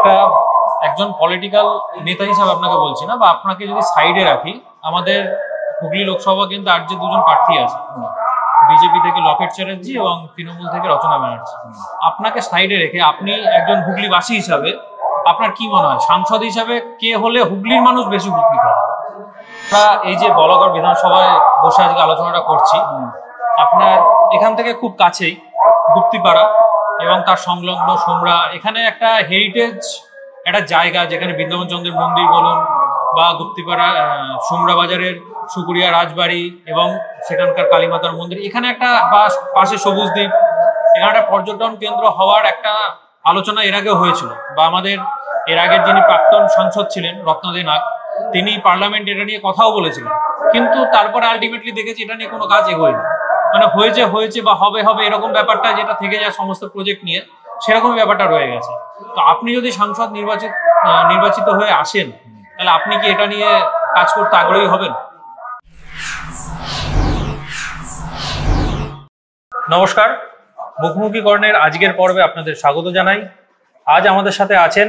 একটা একজন পলিটিক্যাল নেতা হিসাবে আপনাকে বলছি না, বা আপনাকে যদি সাইডে রাখি, আমাদের হুগলি লোকসভা কিন্তু আর যে দুজন প্রার্থী আছে, বিজেপি থেকে লকেট চ্যাটার্জি এবং তৃণমূল থেকে রচনা ব্যানার্জি, আপনাকে সাইডে রেখে আপনি একজন হুগলিবাসী হিসাবে আপনার কি মনে হয় সাংসদ হিসাবে কে হলে হুগলির মানুষ বেশি উপকৃত হয়? আমরা এই যে বলাগড় বিধানসভায় বসে আজকে আলোচনাটা করছি, আপনার এখান থেকে খুব কাছেই গুপ্তিপাড়া এবং তার সংলগ্ন সোমরা, এখানে একটা হেরিটেজ একটা জায়গা, যেখানে বৃন্দাবন চন্দ্রের মন্দির বলুন বা গুপ্তিপাড়া সোমরা বাজারের সুকুরিয়া রাজবাড়ি এবং সেখানকার কালীমাতার মন্দির, এখানে একটা পাশে সবুজ দ্বীপ, এখানে একটা পর্যটন কেন্দ্র হওয়ার একটা আলোচনা এর আগেও হয়েছিল, বা আমাদের এর আগের যিনি প্রাক্তন সাংসদ ছিলেন রত্নাদি নাগ, তিনি পার্লামেন্ট এটা নিয়ে কথাও বলেছিলেন, কিন্তু তারপরে আলটিমেটলি দেখেছি এটা নিয়ে কোনো কাজ এগোয়নি। মানে হয়েছে বা হবে এরকম ব্যাপারটা যেটা থেকে যায় সমস্ত প্রজেক্ট নিয়ে, সেরকমই ব্যাপারটা রয়ে গেছে। তো আপনি যদি সাংসদ নির্বাচিত হয়ে আসেন, তাহলে আপনি কি এটা নিয়ে কাজ করতে আগ্রহী হবেন? নমস্কার, মুখোমুখিকরণের আজকের পর্বে আপনাদের স্বাগত জানাই। আজ আমাদের সাথে আছেন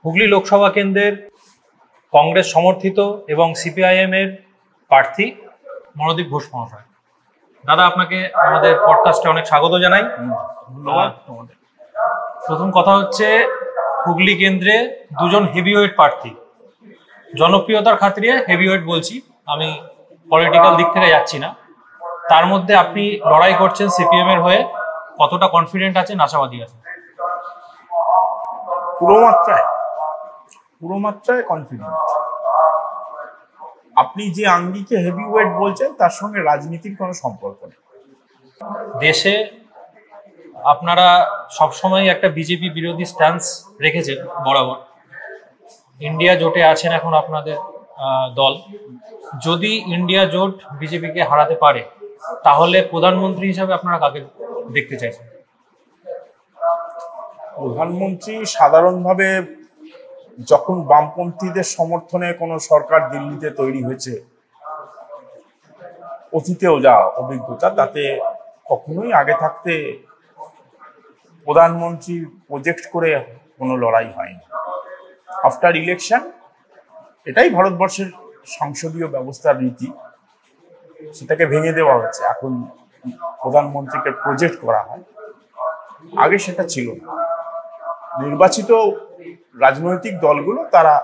হুগলি লোকসভা কেন্দ্রের কংগ্রেস সমর্থিত এবং সিপিআইএম এর প্রার্থী মনোদীপ ঘোষ মহাশয়। দাদা, আপনাকে আমাদের পডকাস্টে অনেক স্বাগত জানাই। ধন্যবাদ। প্রথম কথা হচ্ছে, হুগলি কেন্দ্রে দুজন হেভিওয়েট প্রার্থী, জনপ্রিয়তার খাতিরে হেভিওয়েট বলছি, আমি পলিটিক্যাল দিক থেকে যাচ্ছি না, তার মধ্যে আপনি লড়াই করছেন সিপিএম এর হয়ে, কতটা কনফিডেন্ট আছেন, আশাবাদী আছেন? পুরো মাত্রায় কনফিডেন্ট। আপনি যে আঙ্গিকে হেভিওয়েট বলছেন তার সঙ্গে রাজনীতির কোনো সম্পর্ক নেই। দেশে আপনারা সবসময় একটা বিজেপি বিরোধী স্ট্যান্স রেখেছেন বরাবর। ইন্ডিয়া জোটে আছেন এখন আপনাদের দল। যদি ইন্ডিয়া জোট বিজেপিকে হারাতে পারে, তাহলে প্রধানমন্ত্রী হিসাবে আপনারা কাকে দেখতে চাইছেন? প্রধানমন্ত্রী সাধারণভাবে যখন বামপন্থীদের সমর্থনে কোনো সরকার দিল্লিতে তৈরি হয়েছে, অতীতেও যা অভিজ্ঞতা, তাতে কখনোই আগে থাকতে প্রধানমন্ত্রী প্রজেক্ট করে কোনো লড়াই হয়নি। আফটার ইলেকশন, এটাই ভারতবর্ষের সংসদীয় ব্যবস্থার রীতি, সেটাকে ভেঙে দেওয়া হচ্ছে। এখন প্রধানমন্ত্রীকে প্রজেক্ট করা হয়, আগে সেটা ছিল না। নির্বাচিত রাজনৈতিক দলগুলো তারা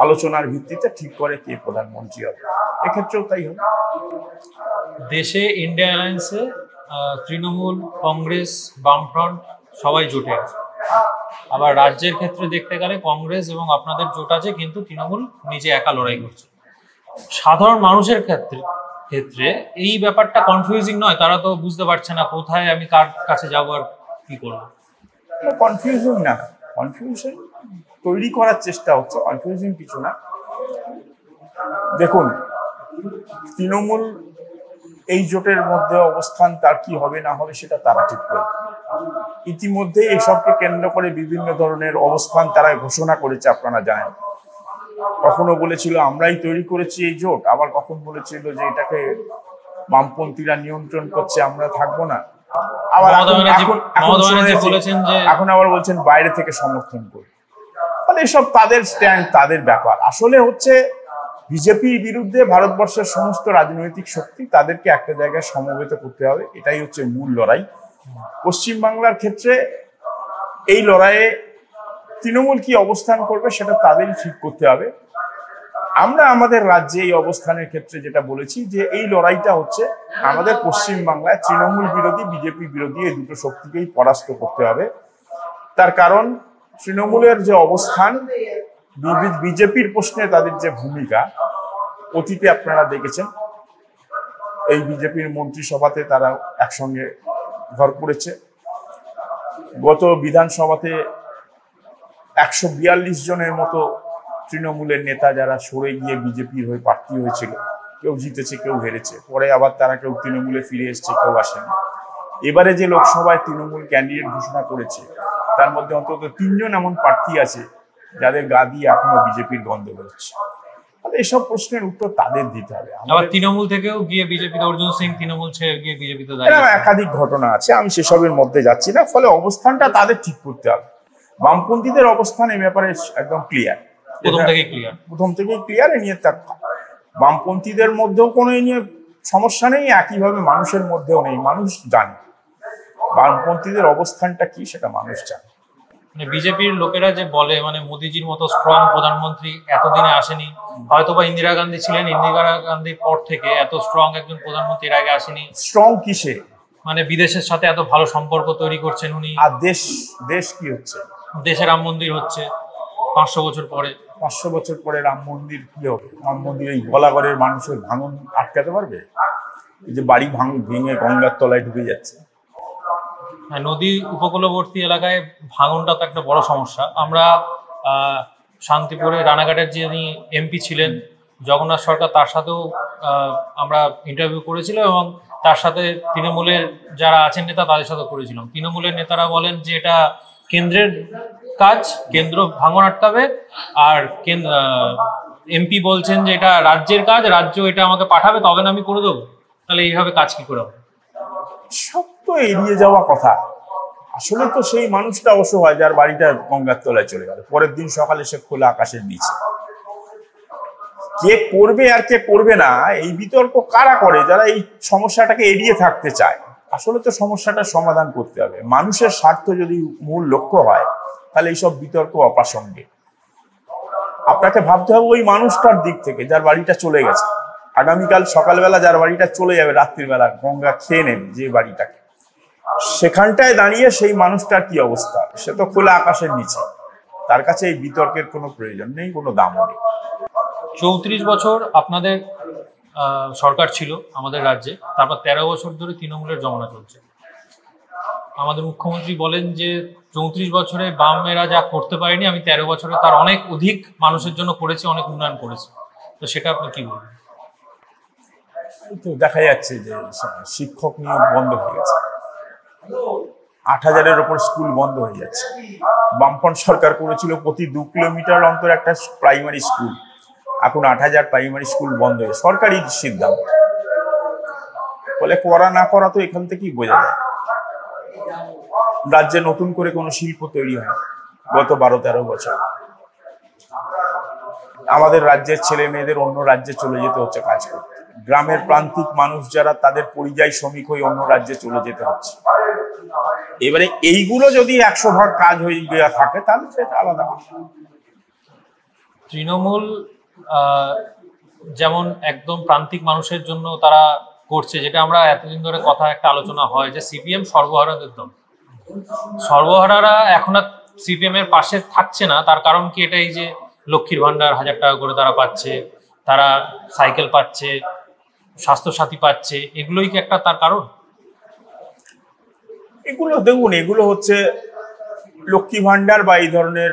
আলোচনার ভিত্তিতে ঠিক করে কে প্রধানমন্ত্রী হবে, এক্ষেত্রেও তাই হবে। দেশে ইন্ডিয়া অ্যালায়েন্সে তৃণমূল, কংগ্রেস, বামফ্রন্ট সবাই জোটে আছে। আবার রাজ্যের ক্ষেত্রে দেখতে গেলে কংগ্রেস এবং আপনাদের জোট আছে, কিন্তু তৃণমূল নিজে একা লড়াই করছে। সাধারণ মানুষের ক্ষেত্রে এই ব্যাপারটা কনফিউজিং নয়? তারা তো বুঝতে পারছে না কোথায় আমি কার কাছে যাবো আর কি করবো। কনফিউজিং না, কনফিউশন তৈরি করার চেষ্টা হচ্ছে, কনফিউজিং কিছু না। দেখুন, তৃণমূল এই জোটের মধ্যে অবস্থান তার কি হবে না হবে সেটা তারা ঠিক করবে। ইতিমধ্যে এসবকে কেন্দ্র করে বিভিন্ন ধরনের অবস্থান তারা ঘোষণা করেছে, আপনারা জানেন। কখনো বলেছিল আমরাই তৈরি করেছি এই জোট, আবার কখন বলেছিল যে এটাকে বামপন্থীরা নিয়ন্ত্রণ করছে, আমরা থাকবো না। আবার এখন আবার বলছেন বাইরে থেকে সমর্থন করবে। মানে এসব তাদের স্ট্যান্ড, তাদের ব্যাপার। আসলে হচ্ছে বিজেপির বিরুদ্ধে ভারতবর্ষের সমস্ত রাজনৈতিক শক্তি, তাদেরকে একটা জায়গায় সমবেত করতে হবে, এটাই হচ্ছে মূল লড়াই। পশ্চিমবাংলার ক্ষেত্রে এই লড়াইয়ে তৃণমূল কি অবস্থান করবে সেটা তাদেরই ঠিক করতে হবে। আমরা আমাদের রাজ্যে এই অবস্থানের ক্ষেত্রে যেটা বলেছি, যে এই লড়াইটা হচ্ছে আমাদের পশ্চিমবাংলায় তৃণমূল বিরোধী, বিজেপি বিরোধী, এই দুটো শক্তিকেই পরাস্ত করতে হবে। তার কারণ তৃণমূলের যে অবস্থান, বিজেপির প্রশ্নে তাদের যে ভূমিকা, অতীতে আপনারা দেখেছেন এই বিজেপির মন্ত্রিসভাতে তারা একসঙ্গে ভর করেছে। গত বিধানসভাতে 142 জনের মতো তৃণমূলের নেতা যারা সরে গিয়ে বিজেপির হয়ে প্রার্থী হয়েছিল, কেউ জিতেছে, কেউ হেরেছে, পরে আবার তারা কেউ তৃণমূলে ফিরে এসছে, কেউ আসেনি। এবারে যে লোকসভায় তৃণমূল ক্যান্ডিডেট ঘোষণা করেছে, তার মধ্যে অন্তত 3 জন এমন প্রার্থী আছে যাদের গা দিয়ে এখনো বিজেপির গন্ধ বেরোচ্ছে। এসব প্রশ্নের উত্তর তাদের দিতে হবে। তৃণমূল থেকেও গিয়ে বিজেপিতে অর্জুন সিং তৃণমূল ছেড়ে গিয়ে বিজেপিতে একাধিক ঘটনা আছে, আমি সেসবের মধ্যে যাচ্ছি না। ফলে অবস্থানটা তাদের ঠিক করতে হবে। বামপন্থীদের অবস্থান এই ব্যাপারে একদম ক্লিয়ার, প্রথম থেকেই ক্লিয়ার। এ নিয়ে বামপন্থীদের মধ্যেও কোনো এ নিয়ে সমস্যা নেই, একইভাবে মানুষের মধ্যেও নেই। মানুষ জানে বামপন্থীদের অবস্থানটা কি, সেটা মানুষ জানে। বিজেপির লোকেরা যে বলে মোদিজির মতো স্ট্রং প্রধানমন্ত্রী এতদিনে আসেনি, হয়তোবা ইন্দিরা গান্ধী ছিলেন, ইন্দিরা গান্ধীর পর থেকে এত স্ট্রং একজন প্রধানমন্ত্রী এর আগে আসেনি। স্ট্রং কিসে? বিদেশের সাথে এত ভালো সম্পর্ক তৈরি করছেন উনি। আর দেশ কি হচ্ছে? দেশে রাম মন্দির হচ্ছে 500 বছর পরে। 500 বছর পরে রাম মন্দির কি হবে? রাম মন্দির এই গলাগড়ের মানুষের ভাঙন আটকাতে পারবে? এই যে বাড়ি ভেঙে গঙ্গার তলায় ঢুকে যাচ্ছে। হ্যাঁ, নদী উপকূলবর্তী এলাকায় ভাঙনটা তো একটা বড় সমস্যা। আমরা শান্তিপুরে রানাঘাটের যিনি এমপি ছিলেন জগন্নাথ সরকার, তার সাথেও আমরা ইন্টারভিউ করেছিলাম এবং তার সাথে তৃণমূলের যারা আছেন নেতা তাদের সাথে করেছিলাম। তৃণমূলের নেতারা বলেন যে এটা কেন্দ্রের কাজ, কেন্দ্র ভাঙন আটকাবে, আর এমপি বলছেন যে এটা রাজ্যের কাজ, রাজ্য এটা আমাকে পাঠাবে তবে না আমি করে দেবো। তাহলে এইভাবে কাজ কি করে হবে? সব তো এড়িয়ে যাওয়া কথা। আসলে তো সেই মানুষটা অসহায় যার বাড়িটা গঙ্গার তলায় চলে গেল, পরের দিন সকালে সে খোলা আকাশের নিচে। কে করবে আর কে করবে না এই বিতর্ক কারা করে? যারা এই সমস্যাটাকে এড়িয়ে থাকতে চায়। আসলে তো সমস্যাটার সমাধান করতে হবে। মানুষের স্বার্থ যদি মূল লক্ষ্য হয় তাহলে এইসব বিতর্ক অপ্রাসঙ্গিক। আপনাকে ভাবতে হবে ওই মানুষটার দিক থেকে যার বাড়িটা চলে গেছে। আগামীকাল সকালবেলা যার বাড়িটা চলে যাবে, রাত্রিবেলা গঙ্গা খেয়ে নেবে যে বাড়িটাকে, সেখানটায় দাঁড়িয়ে সেই মানুষটার কি অবস্থা? সে তো খোলা আকাশের নিচে, তার কাছে এই বিতর্কের কোনো প্রয়োজন নেই, কোনো দামও নেই। 34 বছর আপনাদের সরকার ছিল আমাদের রাজ্যে, তারপর 13 বছর ধরে তৃণমূলের জমানা চলছে। আমাদের মুখ্যমন্ত্রী বলেন যে 34 বছরে বামেরা যা করতে পারেনি আমি 13 বছরে তার অনেক অধিক মানুষের জন্য করেছি, অনেক উন্নয়ন করেছি। তো সেটা আপনি কি বলবেন? তো দেখা যাচ্ছে যে শিক্ষক নিয়োগ বন্ধ হয়ে গেছে, 8000-এর ওপর স্কুল বন্ধ হয়ে যাচ্ছে। বামফ্রন্ট সরকার করেছিল প্রতি 2 কিলোমিটার অন্তর একটা প্রাইমারি স্কুল, এখন 8000 প্রাইমারি স্কুল বন্ধ হয়ে, সরকারি সিদ্ধান্ত। বলে করা না করা তো এখান থেকেই বোঝা যায়। রাজ্যে নতুন করে কোনো শিল্প তৈরি হয় গত 12-13 বছর। আমাদের রাজ্যের ছেলে মেয়েদের অন্য রাজ্যে চলে যেতে হচ্ছে কাজ করতে। গ্রামের প্রান্তিক মানুষ যারা, তাদের পরিযায়ী শ্রমিক হয়ে অন্য রাজ্যে চলে যেতে হচ্ছে। এবারে এইগুলো যদি 100 ভাগ কাজ হয়ে গিয়ে থাকে তাহলে সেটা আলাদা। তৃণমূল যেমন একদম প্রান্তিক মানুষের জন্য তারা করছে, যেটা আমরা এতদিন ধরে কথা একটা আলোচনা হয় যে সিপিএম সর্বহারাদের দল। সর্বহারারা এখন আর সিপিএম এর পাশে থাকছে না, তার কারণ কি? এটাই যে লক্ষ্মীর ভান্ডার 1000 টাকা করে তারা পাচ্ছে, তারা সাইকেল পাচ্ছে, স্বাস্থ্যসাথী পাচ্ছে, এগুলোই কি একটা তার কারণ? এগুলো দেখুন, এগুলো হচ্ছে লক্ষ্মী ভান্ডার বা এই ধরনের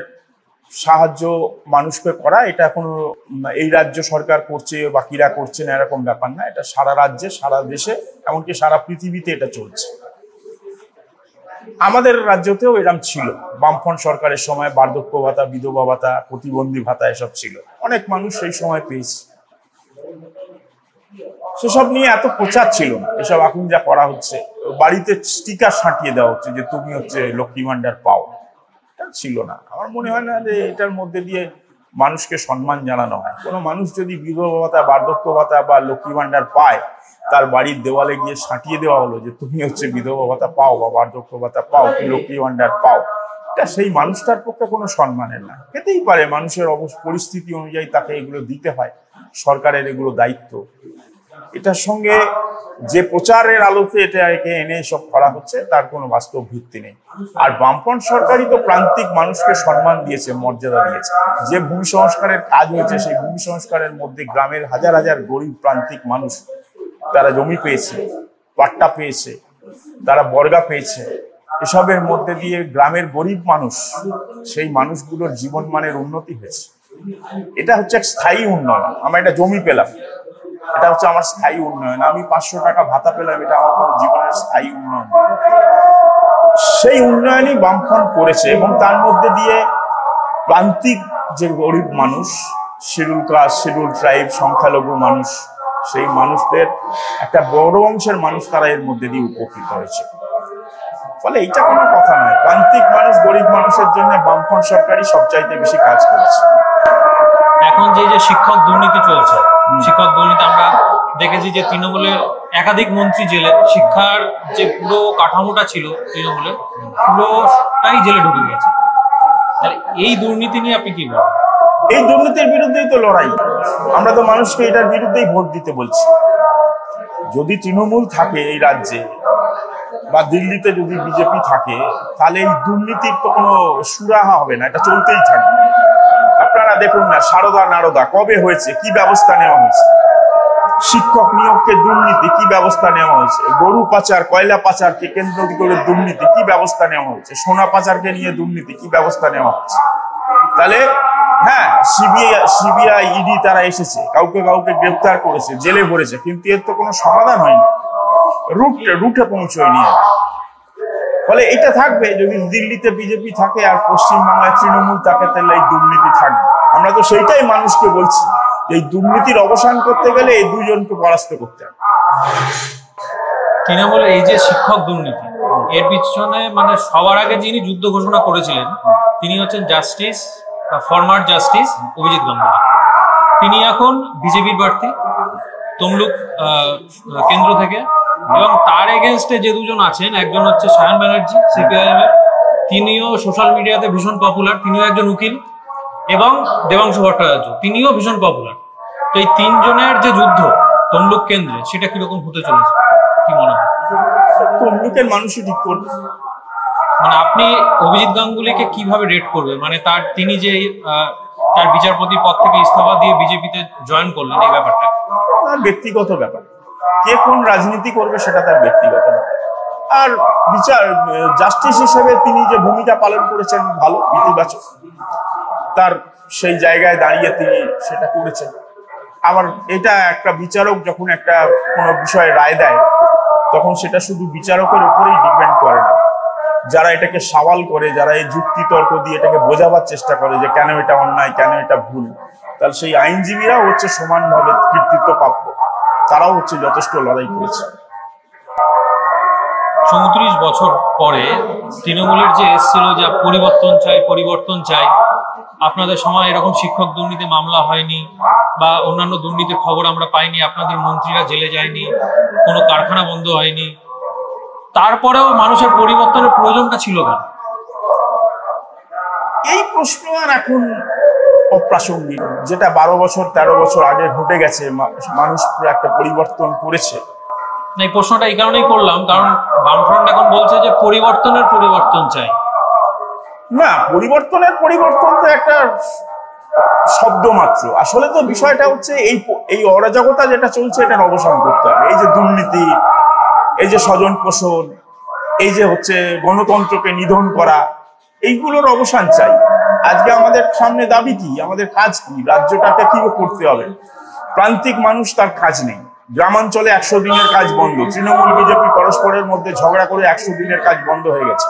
সাহায্য মানুষকে করা। এটা কোনো এই রাজ্য সরকার করছে বাকিরা করছে না এরকম ব্যাপার না। এটা সারা রাজ্যে, সারা দেশে, এমনকি সারা পৃথিবীতে এটা চলছে। আমাদের রাজ্যতেও এরকম ছিল। বামফ্রন্ট সরকারের সময় বার্ধক্য ভাতা, বিধবা ভাতা, প্রতিবন্ধী ভাতা এসব ছিল, অনেক মানুষ সেই সময় পেয়েছে। সেসব নিয়ে এত প্রচার ছিল না। এসব এখন যা করা হচ্ছে, বাড়িতে স্টিকার সাঁটিয়ে দেওয়া হচ্ছে যে তুমি হচ্ছে লক্ষ্মী ভান্ডার পাও, এটা ছিল না। আমার মনে হয় না যে এটার মধ্যে দিয়ে মানুষকে সম্মান জানানো হয়। কোনো মানুষ যদি বিধবা ভাতা, বার্ধক্য ভাতা বা লক্ষ্মী ভান্ডার পায়, তার বাড়ির দেওয়ালে গিয়ে সাঁটিয়ে দেওয়া হলো যে তুমি হচ্ছে বিধবা ভাতা পাও বা বার্ধক্য ভাতা পাও, তুমি লক্ষ্মী ভান্ডার পাও, এটা সেই মানুষটার পক্ষে কোনো সম্মানের না। পেতেই পারে, মানুষের পরিস্থিতি অনুযায়ী তাকে এগুলো দিতে হয়, সরকারের এগুলো দায়িত্ব। এটার সঙ্গে যে প্রচারের আলোতে এটাকে এনে সব করা হচ্ছে তার কোনো বাস্তব ভিত্তি নেই। আর বামফ্রন্ট সরকারই তো প্রান্তিক মানুষকে সম্মান দিয়েছে, মর্যাদা দিয়েছে। যে ভূমি সংস্কারের কাজ হয়েছে, সেই ভূমি সংস্কারের মধ্যে গ্রামের হাজার হাজার গরিব প্রান্তিক মানুষ তারা জমি পেয়েছে, পাট্টা পেয়েছে, তারা বর্গা পেয়েছে। এসবের মধ্যে দিয়ে গ্রামের গরিব মানুষ, সেই মানুষগুলোর জীবনমানের উন্নতি হয়েছে। এটা হচ্ছে এক স্থায়ী উন্নয়ন। আমরা একটা জমি পেলাম, এটা হচ্ছে আমার স্থায়ী উন্নয়ন। আমি 500 টাকা ভাতা পেলাম, এটা আমার কোনো জীবনের স্থায়ী উন্নয়ন। সেই উন্নয়নই বামফ্রন্ট করেছে এবং তার মধ্যে দিয়ে প্রান্তিক যে গরিব মানুষ, শিডিউল কাস্ট, শিডিউল ট্রাইব, সংখ্যালঘু মানুষ, সেই মানুষদের একটা বড় অংশের মানুষ তারা এর মধ্যে দিয়ে উপকৃত হয়েছে। ফলে এইটা কোনো কথা নয়। প্রান্তিক মানুষ, গরিব মানুষের জন্য বামফ্রন্ট সরকারই সবচাইতে বেশি কাজ করেছে। এখন যে যে শিক্ষক দুর্নীতি চলছে, শিক্ষক দুর্নীতি আমরা দেখেছি যে তৃণমূলের একাধিক মন্ত্রী জেলে, শিক্ষার যে পুরো কাঠামোটা ছিল তৃণমূলের পুরোটাই জেলে ঢুকে গেছে। তাহলে এই দুর্নীতি নিয়ে আপনি কি বলেন? এই দুর্নীতির বিরুদ্ধেই তো লড়াই। আমরা তো মানুষকে এটার বিরুদ্ধেই ভোট দিতে বলছি। যদি তৃণমূল থাকে এই রাজ্যে বা দিল্লিতে যদি বিজেপি থাকে, তাহলে এই দুর্নীতির তো কোনো সুরাহা হবে না, এটা চলতেই থাকবে। আপনারা দেখুন না, সারদা নারদা কবে হয়েছে, কি ব্যবস্থা নেওয়া হয়েছে? শিক্ষক নিয়োগকে দুর্নীতি, কি ব্যবস্থা নেওয়া হয়েছে? গরু পাচার, কয়লা পাচারকে কেন্দ্র করে দুর্নীতি, কি ব্যবস্থা নেওয়া হয়েছে? সোনা পাচারকে নিয়ে দুর্নীতি, কি ব্যবস্থা নেওয়া হচ্ছে? তাহলে হ্যাঁ, সিবিআই, ইডি তারা এসেছে, কাউকে কাউকে গ্রেপ্তার করেছে, জেলে ভরেছে, কিন্তু এর তো কোনো সমাধান হয়নি, রুটে পৌঁছয়নি। ফলে এটা থাকবে। যদি দিল্লিতে বিজেপি থাকে আর পশ্চিমবাংলায় তৃণমূল থাকে, তাহলে এই দুর্নীতি থাকবে। আমরা তো সেইটাই মানুষকে বলছি, এই দুর্নীতির অবসান করতে গেলে এই দুজনকে পরাস্ত করতে হবে। তৃণমূলের এই যে শিক্ষক দুর্নীতি, এর পিছনে মানে সবার আগে যিনি যুদ্ধ ঘোষণা করেছিলেন তিনি হচ্ছেন ফরমার জাস্টিস অভিজিৎ গাঙ্গুলি। তিনি এখন বিজেপির প্রার্থী তমলুক কেন্দ্র থেকে, এবং তার এগেনস্টে যে দুজন আছেন, একজন হচ্ছে সায়ন ব্যানার্জি সিপিআইএম এর, তিনিও সোশ্যাল মিডিয়াতে ভীষণ পপুলার, তিনিও একজন উকিল, এবং দেবাংশু ভট্টাচার্য তিনিও ভীষণ পপুলার। তো এই তিনজনের যে যুদ্ধ তমলুক কেন্দ্রে, সেটা কিরকম হতে চলেছে কি মনে হয়? তমলুকের মানুষই ঠিক করবে। মানে আপনি অভিজিৎ গাঙ্গুলিকে কিভাবে রেট করবেন? মানে তিনি যে তার বিচারপতি পদ থেকে ইস্তফা দিয়ে বিজেপিতে জয়েন করলেন, এই ব্যাপারটা তার ব্যক্তিগত ব্যাপার। কে কোন রাজনীতি করবে সেটা তার ব্যক্তিগত ব্যাপার। আর জাস্টিস হিসেবে তিনি যে ভূমিকা পালন করেছেন ভালো, ইতিবাচক, তার সেই জায়গায় দাঁড়িয়ে তিনি সেটা করেছেন। আবার এটা একটা বিচারক যখন একটা কোনো বিষয়ে রায় দেয়, তখন সেটা শুধু বিচারকের উপরেই ডিপেন্ড করে না। যারা এটাকে সওয়াল করে, যারা এই যুক্তি তর্ক দিয়ে এটাকে বোঝাবার চেষ্টা করে যে কেন এটা অন্যায়, কেন এটা ভুল, তাহলে সেই আইনজীবীরাও হচ্ছে সমানভাবে কৃতিত্ব প্রাপ্য, তারাও হচ্ছে যথেষ্ট লড়াই করেছে। 34 বছর পরে তৃণমূলের যে এসছিল যে পরিবর্তন চাই, আপনাদের সময় এরকম শিক্ষক দুর্নীতি মামলা হয়নি বা অন্যান্য দুর্নীতির খবর আমরা পাইনি, আপনাদের মন্ত্রীরা জেলে যায়নি, কোনো কারখানা বন্ধ হয়নি, তারপরেও মানুষের পরিবর্তনের প্রয়োজনটা ছিল কেন? এই প্রশ্ন আর এখন অপ্রাসঙ্গিক। যেটা 12 বছর 13 বছর আগে ঘটে গেছে, মানুষ একটা পরিবর্তন করেছে। এই প্রশ্নটা এই কারণেই করলাম, কারণ বামফ্রন্ট এখন বলছে যে পরিবর্তন চাই। না, পরিবর্তন তো একটা শব্দ মাত্র। আসলে তো বিষয়টা হচ্ছে এই অরাজকতা যেটা চলছে, এটার অবসান করতে হবে। এই যে দুর্নীতি, এই যে স্বজন পোষণ, এই যে হচ্ছে গণতন্ত্রকে নিধন করা, এইগুলোর অবসান চাই। আজকে আমাদের সামনে দাবি কি, আমাদের কাজ কি, রাজ্যটাকে কি করতে হবে? প্রান্তিক মানুষ, তার কাজ নেই। গ্রামাঞ্চলে 100 দিনের কাজ বন্ধ। তৃণমূল বিজেপি পরস্পরের মধ্যে ঝগড়া করে 100 দিনের কাজ বন্ধ হয়ে গেছে।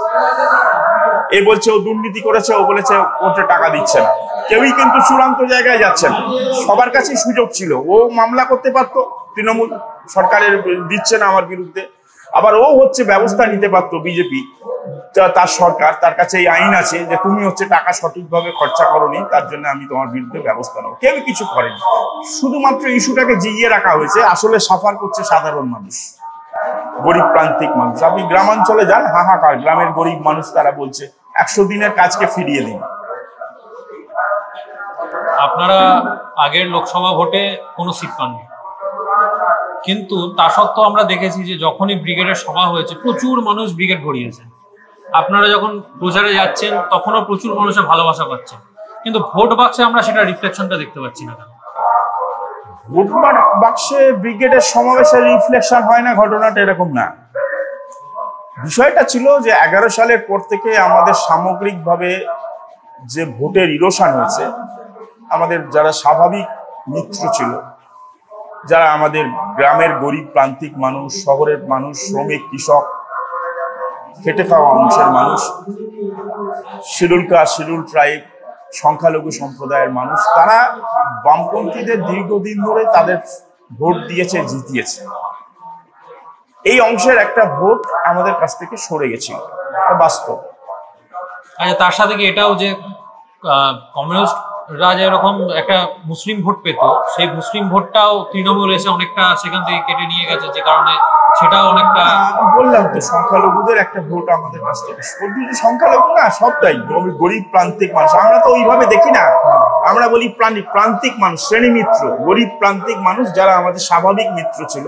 এ বলছে ও দুর্নীতি করেছে, ও বলেছে ওটা টাকা দিচ্ছে না। কেউই কিন্তু চূড়ান্ত জায়গায় যাচ্ছে না। সবার কাছেই সুযোগ ছিল। ও মামলা করতে পারতো, তৃণমূল সরকারের দিচ্ছে না আমার বিরুদ্ধে, আবার ও হচ্ছে ব্যবস্থা নিতে পারতো বিজেপি, তার সরকার, তার কাছে এই আইন আছে যে তুমি হচ্ছে টাকা সঠিকভাবে খরচা করোনি, তার জন্য আমি তোমার বিরুদ্ধে ব্যবস্থা নেব। কেউ কিছু করেনি, শুধুমাত্র ইস্যুটাকে জিইয়ে রাখা হয়েছে। আসলে সাফার করছে সাধারণ মানুষ, গরিব প্রান্তিক মানুষ। আপনি গ্রামাঞ্চলে যান, হাহাকার, গ্রামের গরিব মানুষ তারা বলছে 100 দিনের কাজকে ফিরিয়ে দিন। আপনারা আগের লোকসভা ভোটে কোনো সিট পাননি, কিন্তু তা সত্ত্বেও আমরা দেখেছি যে যখনই ব্রিগেডের সভা হয়েছে প্রচুর মানুষ ব্রিগেড ভরিয়েছে। আপনারা যখন প্রচারে যাচ্ছেন তখনও প্রচুর মানুষের ভালোবাসা পাচ্ছেন, কিন্তু ভোট বাক্সে আমরা সেটা রিফ্লেকশনটা দেখতে পাচ্ছি না কেন? ভোট বাক্সে ব্রিগেডের সমাবেশের রিফ্লেকশন হয় না, ঘটনাটা এরকম না। বিষয়টা ছিল যে 11 সালের পর থেকে আমাদের সামগ্রিকভাবে যে ভোটের ইরোশন হয়েছে, আমাদের যারা স্বাভাবিক মিত্র ছিল, যারা আমাদের গ্রামের গরিব প্রান্তিক মানুষ, শহরের মানুষ, শ্রমিক, কৃষক, খেটে খাওয়া অংশের মানুষ, শিডিউল কাস্ট, শিডিউল ট্রাইব, সংখ্যালঘু সম্প্রদায়ের মানুষ, তারা বামপন্থীদের দীর্ঘদিন ধরে তাদের ভোট দিয়েছে, জিতিয়েছে। এই অংশের একটা ভোট আমাদের কাছ থেকে সরে গেছিল। বাস্তব। আচ্ছা, তার সাথে কি এটাও যে কমিউনিস্টরা যেরকম একটা মুসলিম ভোট পেত, সেই মুসলিম ভোটটাও তৃণমূল এসে অনেকটা সেখান থেকে কেটে নিয়ে গেছে, যে কারণে সেটাও অনেকটা। বললাম তো, সংখ্যালঘুদের একটা ভোট আমাদের কাছ থেকে, শুধু সংখ্যালঘু না, সবটাই গরিব প্রান্তিক মানুষ। আমরা তো ওইভাবে দেখি না, আমরা বলি প্রান্তিক মানুষ, শ্রেণী মিত্র, গরিব প্রান্তিক মানুষ যারা আমাদের স্বাভাবিক মিত্র ছিল,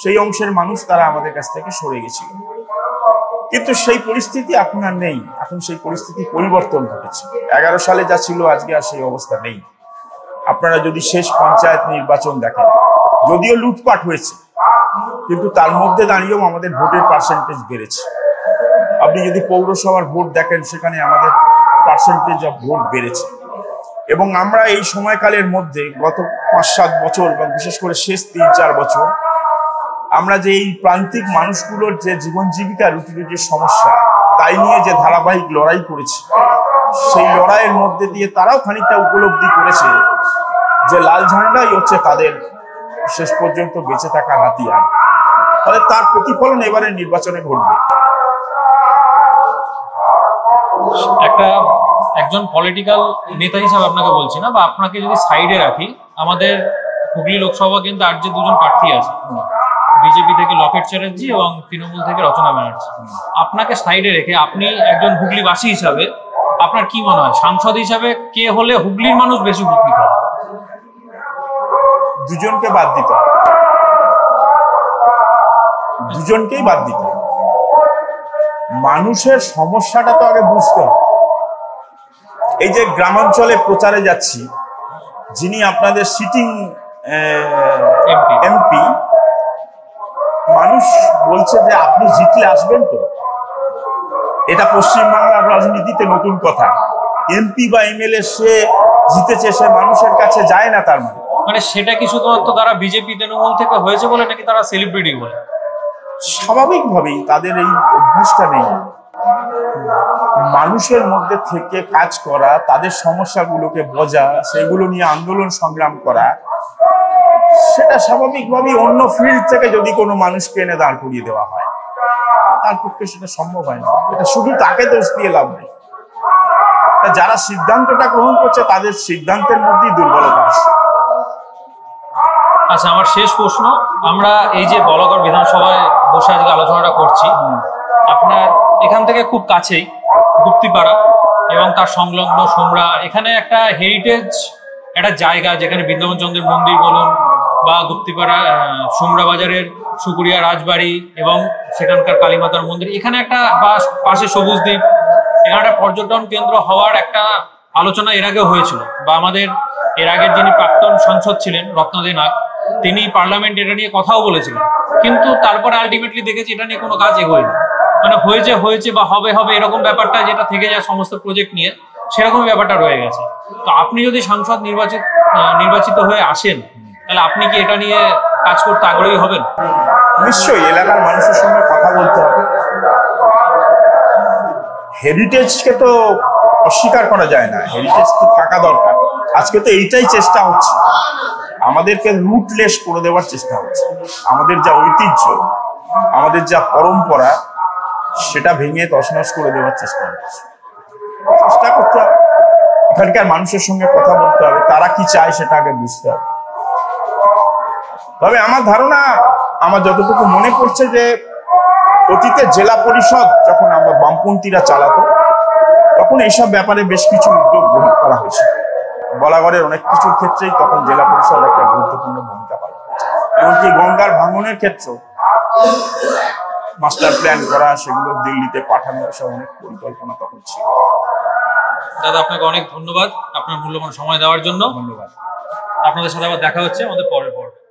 সেই অংশের মানুষ তারা আমাদের কাছ থেকে সরে গেছিল। কিন্তু সেই পরিস্থিতি এখন আর নেই, এখন সেই পরিস্থিতি পরিবর্তন ঘটেছে। 11 সালে যা ছিল আজকে আর সেই অবস্থা নেই। আপনারা যদি শেষ পঞ্চায়েত নির্বাচন দেখেন, যদিও লুটপাট হয়েছে, কিন্তু তার মধ্যে দাঁড়িয়েও আমাদের ভোটের পার্সেন্টেজ বেড়েছে। আপনি যদি পৌরসভার ভোট দেখেন, সেখানে আমাদের পার্সেন্টেজ অফ ভোট বেড়েছে। এবং আমরা এই সময়কালের মধ্যে গত 5-7 বছর, বা বিশেষ করে শেষ 3-4 বছর, আমরা যে এই প্রান্তিক মানুষগুলোর যে জীবন জীবিকা, রুটি রুটির সমস্যা, তাই নিয়ে যে ধারাবাহিক লড়াই করেছি, সেই লড়াইয়ের মধ্যে দিয়ে তারাও খানিকটা উপলব্ধি করেছে যে লাল ঝান্ডাই হচ্ছে তাদের শেষ পর্যন্ত বেঁচে থাকার হাতিয়ার। ফলে তার প্রতিফলন এবারে নির্বাচনে ঘটবে। একজন পলিটিক্যাল নেতা হিসাবে আপনাকে বলছি না, বা আপনাকে যদি সাইডে রাখি, আমাদের হুগলি লোকসভা কিন্তু আর যে দুজন প্রার্থী আছে, বিজেপি থেকে লকেট চ্যাটার্জি এবং তৃণমূল থেকে রচনা ব্যানার্জি, আপনাকে সাইডে রেখে আপনি একজন হুগলিবাসী হিসাবে আপনার কি মনে হয়, সাংসদ হিসাবে কে হলে হুগলির মানুষ বেশি উপকৃত হবে? দুজনকে বাদ দিতে হবে, দুজনকেই বাদ দিতে হবে। মানুষের সমস্যাটা তো আগে বুঝতে হবে। এই যে গ্রামাঞ্চলে প্রচারে যাচ্ছি, যিনি আপনাদের সিটিং এমপি, মানুষ বলছে যে আপনি জিতলে আসবেন তো। এটা পশ্চিমবাংলার রাজনীতিতে নতুন কথা। এমপি বা এমএলএ সে জিতেছে, সে মানুষের কাছে যায় না, তার মানে সেটা কি শুধুমাত্র তারা বিজেপি তৃণমূল থেকে হয়েছে বলে, নাকি তারা সেলিব্রিটি বলে? স্বাভাবিকভাবেই তাদের এই অভ্যাসটা নেই। মানুষের মধ্যে থেকে কাজ করা, তাদের সমস্যাগুলোকে বোঝা, সেগুলো নিয়ে আন্দোলন সংগ্রাম করা, সেটা স্বাভাবিকভাবেই অন্য ফিল্ড থেকে যদি কোনো মানুষকে এনে দাঁড় করিয়ে দেওয়া হয়, তার পক্ষে সেটা সম্ভব হয় না। এটা শুধু তাকে দোষ দিয়ে লাভ নেই। যারা সিদ্ধান্তটা গ্রহণ করছে, তাদের সিদ্ধান্তের মধ্যেই দুর্বলতা আছে। আচ্ছা, আমার শেষ প্রশ্ন, আমরা এই যে বলাগড় বিধানসভায় বসে আজকে আলোচনাটা করছি, আপনার এখান থেকে খুব কাছেই গুপ্তিপাড়া এবং তার সংলগ্ন সোমরা, এখানে একটা হেরিটেজ একটা জায়গা, যেখানে বৃন্দাবন চন্দ্রের মন্দির বলুন, বা গুপ্তিপাড়া সোমরা বাজারের সুকুরিয়া রাজবাড়ি এবং সেখানকার কালীমাতার মন্দির, এখানে একটা পাশে সবুজ দ্বীপ, এখানে একটা পর্যটন কেন্দ্র হওয়ার একটা আলোচনা এর আগেও হয়েছিল, বা আমাদের এর আগের যিনি প্রাক্তন সাংসদ ছিলেন রত্নাদি নাগ, তিনি পার্লামেন্ট এটা নিয়ে কথাও বলেছিলেন। কিন্তু তারপরে আলটিমেটলি দেখেছি এটা নিয়ে কোনো কাজ এগোয়নি। মানে হয়েছে বা হবে এরকম ব্যাপারটা যেটা থেকে যায় সমস্ত প্রজেক্ট নিয়ে, সেরকমই ব্যাপারটা রয়ে গেছে। তো আপনি যদি সাংসদ নির্বাচিত হয়ে আসেন, তাহলে আপনি কি এটা নিয়ে কাজ করতে আগ্রহী হবেন? নিশ্চয়ই, এলাকার মানুষের সঙ্গে কথা বলতে হবে। হেরিটেজকে তো অস্বীকার করা যায় না, হেরিটেজ তো থাকা দরকার। আজকে তো এইটাই চেষ্টা হচ্ছে, আমাদেরকে রুটলেস করে দেওয়ার চেষ্টা হচ্ছে। আমাদের যা ঐতিহ্য, আমাদের যা পরম্পরা, সেটা ভেঙে তছনছ করে দেওয়ার চেষ্টা হচ্ছে। চেষ্টা করতে হবে, এখানকার মানুষের সঙ্গে কথা বলতে হবে, তারা কি চায় সেটা আগে বুঝতে হবে। তবে আমার ধারণা, আমার যতটুকু মনে পড়ছে, যে অতীতে জেলা পরিষদ যখন আমরা বামপন্থীরা চালাতো, তখন এইসব ব্যাপারে বেশ কিছু উদ্যোগ গ্রহণ করা হয়েছে। বলাগড়ের অনেক কিছুর ক্ষেত্রেই তখন জেলা পরিষদ একটা গুরুত্বপূর্ণ ভূমিকা পালন করেছে। এমনকি গঙ্গার ভাঙনের ক্ষেত্রেও মাস্টার প্ল্যান করা, সেগুলো দিল্লিতে পাঠানো, এসব অনেক পরিকল্পনা তখন ছিল। দাদা, আপনাকে অনেক ধন্যবাদ আপনার মূল্যবান সময় দেওয়ার জন্য। ধন্যবাদ। আপনাদের সাথে আবার দেখা হচ্ছে আমাদের পরের পর্বে।